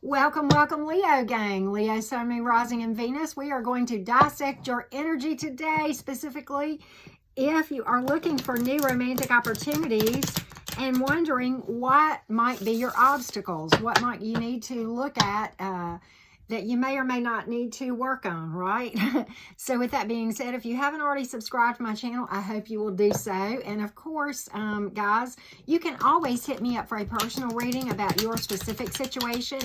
Welcome, welcome, Leo gang. Leo, Sun, Moon, Rising, and Venus. We are going to dissect your energy today, specifically if you are looking for new romantic opportunities and wondering what might be your obstacles, what might you need to look at that you may or may not need to work on, right? So with that being said, if you haven't already subscribed to my channel, I hope you will do so. And of course, guys, you can always hit me up for a personal reading about your specific situation.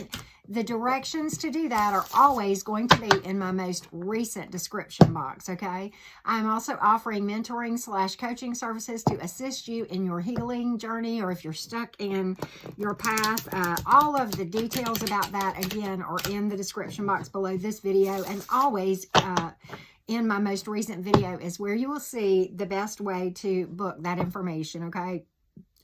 The directions to do that are always going to be in my most recent description box, okay? I'm also offering mentoring / coaching services to assist you in your healing journey, or if you're stuck in your path. All of the details about that, again, are in the description box below this video, and always in my most recent video is where you will see the best way to book that information, okay?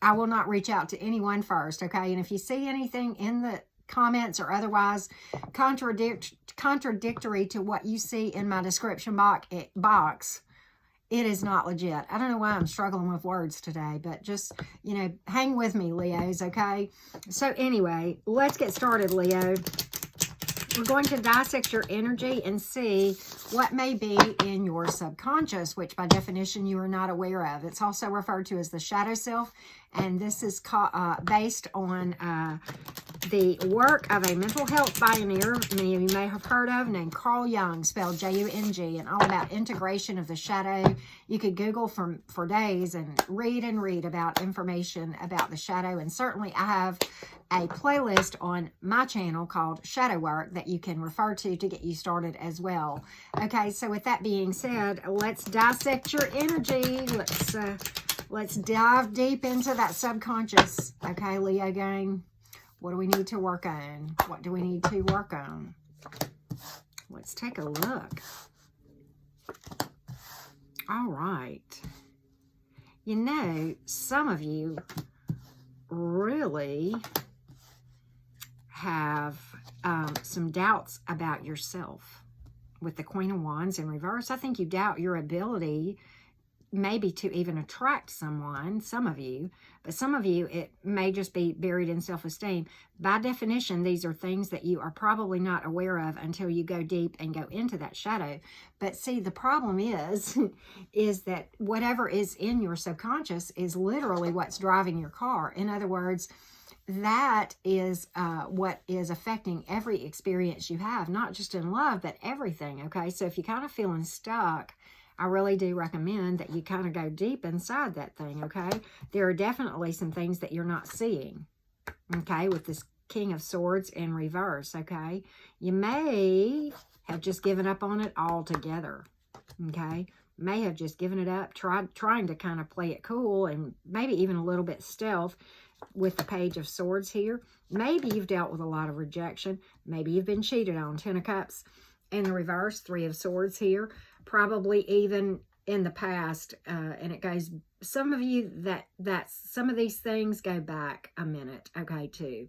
I will not reach out to anyone first, okay? And if you see anything in the comments or otherwise contradictory to what you see in my description box, it is not legit. I don't know why I'm struggling with words today, but just, hang with me, Leos, okay? So anyway, let's get started, Leo. We're going to dissect your energy and see what may be in your subconscious, which by definition you are not aware of. It's also referred to as the shadow self, and this is based on the work of a mental health pioneer many of you may have heard of, named Carl Jung, spelled J-U-N-G, and all about integration of the shadow. You could Google for days and read about information about the shadow, and certainly I have a playlist on my channel called Shadow Work that you can refer to get you started as well. Okay, so with that being said, let's dissect your energy. Let's dive deep into that subconscious. Okay, Leo gang, what do we need to work on? What do we need to work on? Let's take a look. All right. Some of you really have some doubts about yourself. With the Queen of Wands in reverse, I think you doubt your ability maybe to even attract someone, some of you, but some of you, it may just be buried in self-esteem. By definition, these are things that you are probably not aware of until you go deep and go into that shadow. But see, the problem is that whatever is in your subconscious is literally what's driving your car. In other words, that is what is affecting every experience you have, not just in love, but everything, okay? So if you're kind of feeling stuck, I really do recommend that you kind of go deep inside that thing, okay? There are definitely some things that you're not seeing, okay, with this King of Swords in reverse, okay? You may have just given up on it altogether, okay? May have just given it up, trying to kind of play it cool and maybe even a little bit stealth with the Page of Swords here. Maybe you've dealt with a lot of rejection. Maybe you've been cheated on. 10 of Cups in the reverse, 3 of Swords here. Probably even in the past, and it goes, some of you, some of these things go back a minute, okay, too.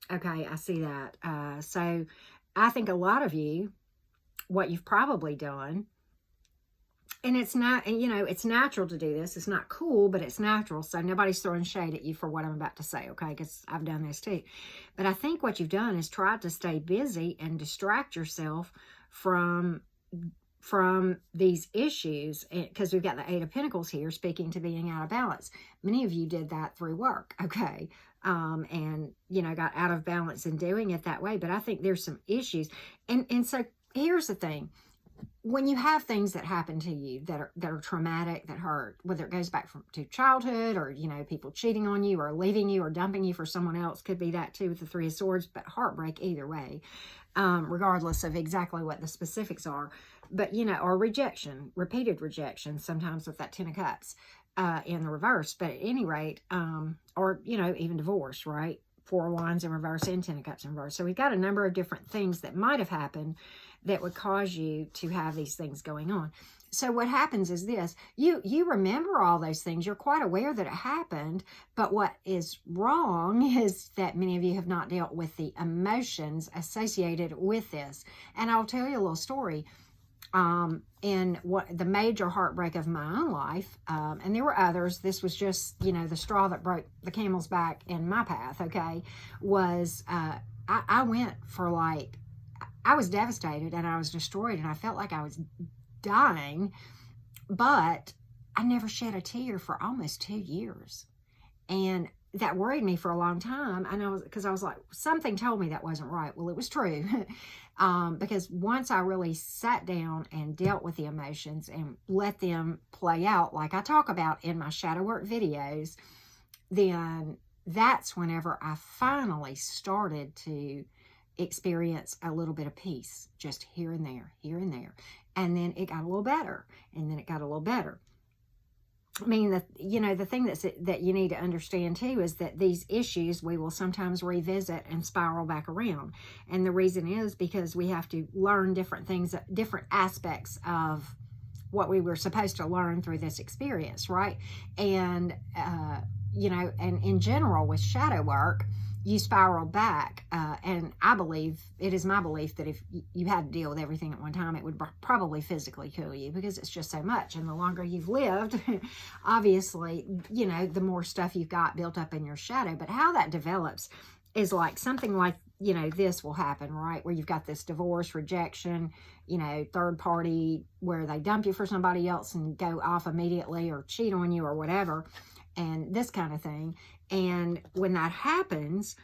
Okay, I see that. So I think a lot of you, what you've probably done, and it's not, and it's natural to do this. It's not cool, but it's natural. So nobody's throwing shade at you for what I'm about to say, okay? Because I've done this too. But I think what you've done is tried to stay busy and distract yourself from these issues, because we've got the 8 of Pentacles here, speaking to being out of balance. Many of you did that through work, okay? And, got out of balance in doing it that way. But I think there's some issues. And so here's the thing. When you have things that happen to you that are traumatic, that hurt, whether it goes back to childhood, or, people cheating on you or leaving you or dumping you for someone else, could be that too with the 3 of Swords, but heartbreak either way, regardless of exactly what the specifics are. But, or rejection, repeated rejection, sometimes with that 10 of Cups in the reverse. But at any rate, or, even divorce, right? 4 of Wands in reverse and 10 of Cups in reverse. So we've got a number of different things that might have happened that would cause you to have these things going on. So what happens is this, you remember all those things. You're quite aware that it happened, but what is wrong is that many of you have not dealt with the emotions associated with this. And I'll tell you a little story. In what the major heartbreak of my own life, and there were others, this was just, the straw that broke the camel's back in my path, okay, was I went for like, I was devastated and I was destroyed and I felt like I was dying, but I never shed a tear for almost 2 years. And that worried me for a long time. And because I was like, something told me that wasn't right. Well, it was true. Because once I really sat down and dealt with the emotions and let them play out, like I talk about in my shadow work videos, then that's whenever I finally started to experience a little bit of peace, just here and there, here and there. And then it got a little better, and then it got a little better. I mean, the thing that you need to understand too is that these issues we will sometimes revisit and spiral back around. And the reason is because we have to learn different things, different aspects of what we were supposed to learn through this experience, right? And, and in general with shadow work, you spiral back. And it is my belief that if you had to deal with everything at one time, it would probably physically kill you because it's just so much. And the longer you've lived, obviously, the more stuff you've got built up in your shadow. But how that develops is like something like, this will happen, right? Where you've got this divorce, rejection, third party, where they dump you for somebody else and go off immediately or cheat on you or whatever, and this kind of thing. And when that happens,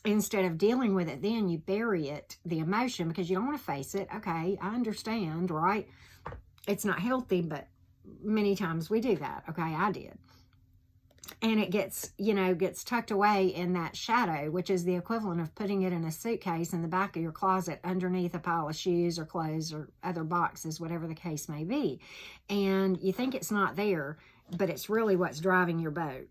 instead of dealing with it, then you bury it, the emotion, because you don't want to face it. Okay, I understand, right? It's not healthy, but many times we do that. Okay, I did. And it gets tucked away in that shadow, which is the equivalent of putting it in a suitcase in the back of your closet underneath a pile of shoes or clothes or other boxes, whatever the case may be. And you think it's not there, but it's really what's driving your boat,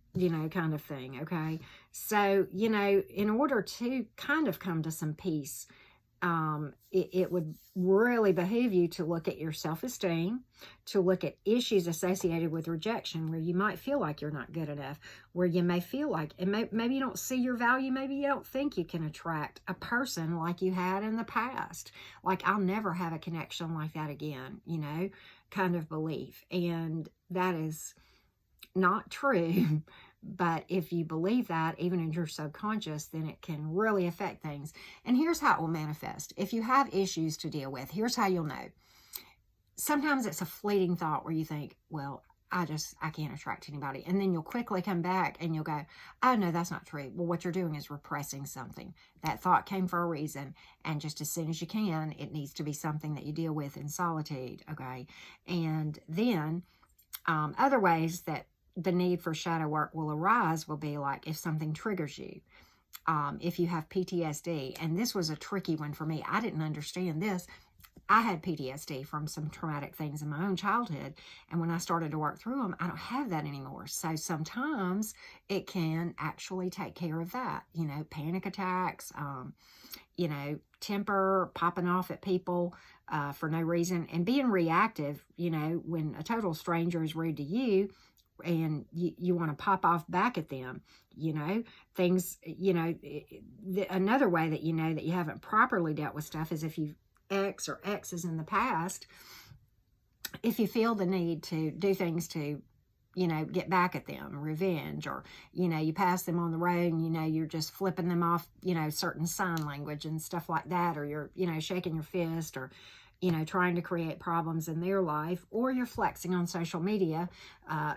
kind of thing, okay? So, in order to kind of come to some peace, it would really behoove you to look at your self-esteem, to look at issues associated with rejection, where you might feel like you're not good enough, where you may feel like, and maybe you don't see your value, maybe you don't think you can attract a person like you had in the past. Like, I'll never have a connection like that again, kind of belief. And that is not true. But if you believe that, even in your subconscious, then it can really affect things. And here's how it will manifest. If you have issues to deal with, here's how you'll know. Sometimes it's a fleeting thought where you think, well, I can't attract anybody. And then you'll quickly come back and you'll go, oh, no, that's not true. Well, what you're doing is repressing something. That thought came for a reason. And just as soon as you can, it needs to be something that you deal with in solitude, okay? And then other ways that the need for shadow work will arise will be like if something triggers you, if you have PTSD. And this was a tricky one for me. I didn't understand this. I had PTSD from some traumatic things in my own childhood. And when I started to work through them, I don't have that anymore. So sometimes it can actually take care of that, panic attacks, temper, popping off at people for no reason, and being reactive, when a total stranger is rude to you, and you want to pop off back at them, things, another way that that you haven't properly dealt with stuff is if you've ex or exes in the past, if you feel the need to do things to, get back at them, revenge, or, you pass them on the road and, you're just flipping them off, certain sign language and stuff like that, or you're, shaking your fist, or, trying to create problems in their life, or you're flexing on social media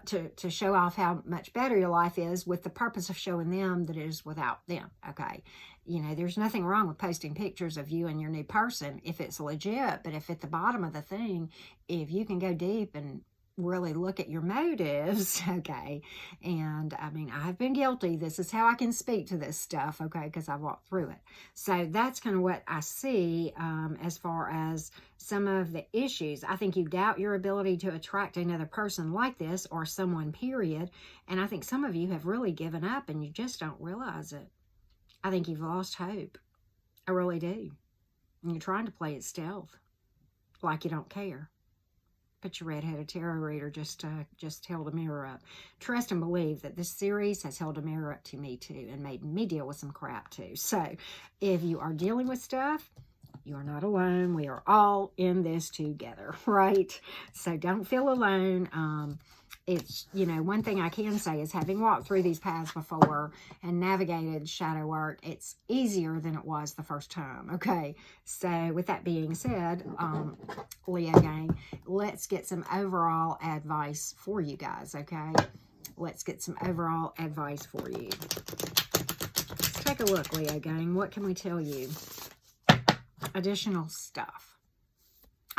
to show off how much better your life is with the purpose of showing them that it is without them, okay? There's nothing wrong with posting pictures of you and your new person if it's legit, but if at the bottom of the thing, if you can go deep and really look at your motives, okay? And I mean, I've been guilty. This is how I can speak to this stuff, okay? Because I've walked through it. So that's kind of what I see as far as some of the issues. I think you doubt your ability to attract another person like this, or someone, period. And I think some of you have really given up and you just don't realize it. I think you've lost hope. I really do. And you're trying to play it stealth, like you don't care. But your red-headed tarot reader just held a mirror up. Trust and believe that this series has held a mirror up to me too, and made me deal with some crap too. So if you are dealing with stuff, you are not alone. We are all in this together, right? So don't feel alone. it's, you know, one thing I can say is having walked through these paths before and navigated shadow work, it's easier than it was the first time. Okay. So with that being said, Leo gang, let's get some overall advice for you guys. Okay. Let's get some overall advice for you. Let's take a look, Leo gang. What can we tell you? Additional stuff.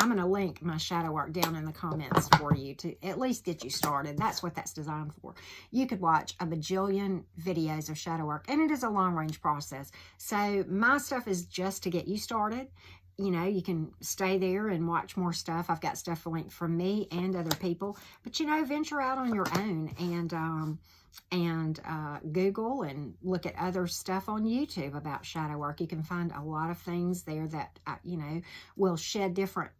I'm going to link my shadow work down in the comments for you to at least get you started. That's what that's designed for. You could watch a bajillion videos of shadow work, and it is a long-range process. So my stuff is just to get you started. You know, you can stay there and watch more stuff. I've got stuff linked from me and other people. But, you know, venture out on your own and Google and look at other stuff on YouTube about shadow work. You can find a lot of things there that, you know, will shed different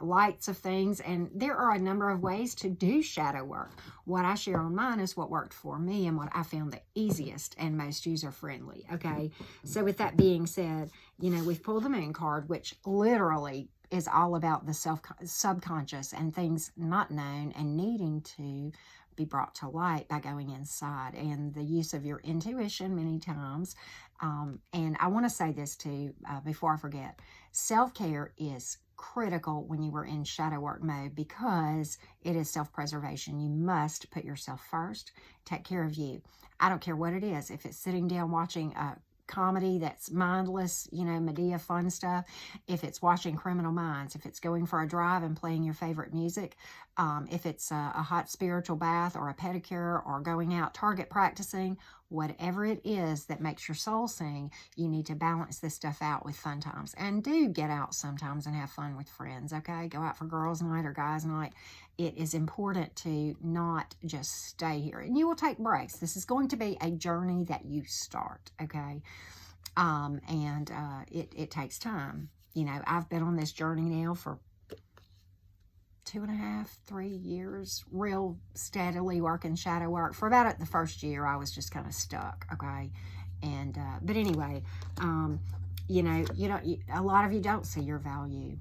lights of things, and there are a number of ways to do shadow work. What I share on mine is what worked for me and what I found the easiest and most user-friendly. Okay, so with that being said, you know, we've pulled the moon card, which literally is all about the subconscious and things not known and needing to be brought to light by going inside, and the use of your intuition many times. And I want to say this too, before I forget, self-care is critical when you are in shadow work mode, because it is self-preservation. You must put yourself first. Take care of you. I don't care what it is. If it's sitting down watching a comedy that's mindless, you know, Medea fun stuff, if it's watching Criminal Minds, if it's going for a drive and playing your favorite music, if it's a hot spiritual bath or a pedicure or going out target practicing, whatever it is that makes your soul sing, you need to balance this stuff out with fun times. And do get out sometimes and have fun with friends, okay? Go out for girls' night or guys' night. It is important to not just stay here. And you will take breaks. This is going to be a journey that you start, okay? It takes time. You know, I've been on this journey now for 2.5, 3 years, real steadily working shadow work. For about the first year, I was just kind of stuck, okay? And, but anyway, you know, a lot of you don't see your value.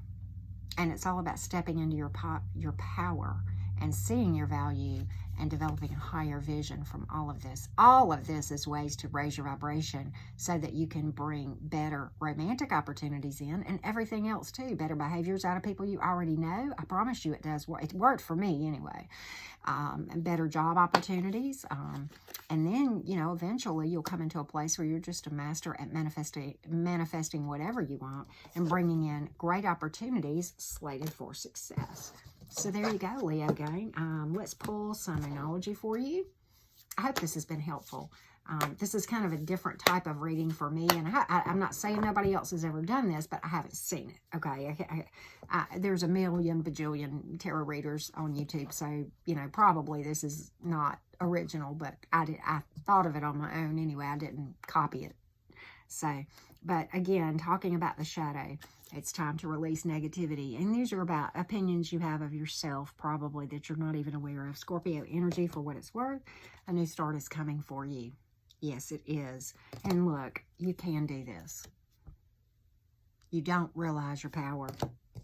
And it's all about stepping into your power and seeing your value and developing a higher vision from all of this. All of this is ways to raise your vibration so that you can bring better romantic opportunities in, and everything else too. Better behaviors out of people you already know. I promise you it does work. It worked for me anyway. And better job opportunities. And then, you know, eventually you'll come into a place where you're just a master at manifesting whatever you want and bringing in great opportunities slated for success. So there you go, Leo gang. Let's pull some energy for you. I hope this has been helpful. This is kind of a different type of reading for me, and I'm not saying nobody else has ever done this, but I haven't seen it, okay? There's a million bajillion tarot readers on YouTube, so, you know, probably this is not original, but I thought of it on my own anyway. I didn't copy it. So, but again, talking about the shadow, it's time to release negativity. And these are about opinions you have of yourself, probably, that you're not even aware of. Scorpio energy, for what it's worth, a new start is coming for you. Yes, it is. And look, you can do this. You don't realize your power.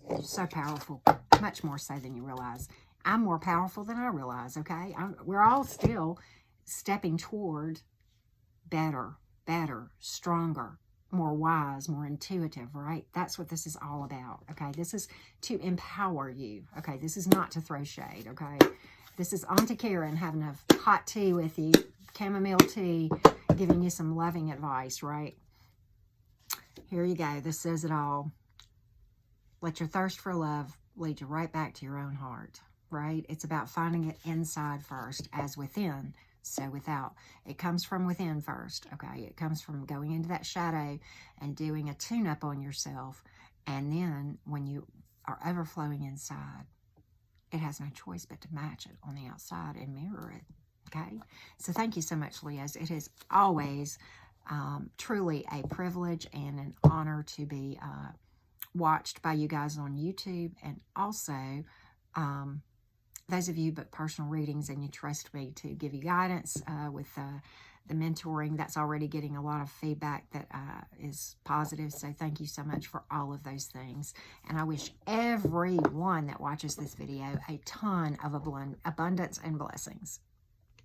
You're so powerful, much more so than you realize. I'm more powerful than I realize, okay? We're all still stepping toward better, stronger, more wise, more intuitive, right? That's what this is all about, okay? This is to empower you, okay? This is not to throw shade, okay? This is Auntie Karen having a hot tea with you, chamomile tea, giving you some loving advice, right? Here you go. This says it all. Let your thirst for love lead you right back to your own heart, right? It's about finding it inside first, as within, so without. It comes from within first, okay? It comes from going into that shadow and doing a tune-up on yourself. And then when you are overflowing inside, it has no choice but to match it on the outside and mirror it, okay? So thank you so much, Leos. It is always truly a privilege and an honor to be watched by you guys on YouTube, and also Those of you book personal readings and you trust me to give you guidance with the mentoring, that's already getting a lot of feedback that is positive. So thank you so much for all of those things. And I wish everyone that watches this video a ton of abundance and blessings.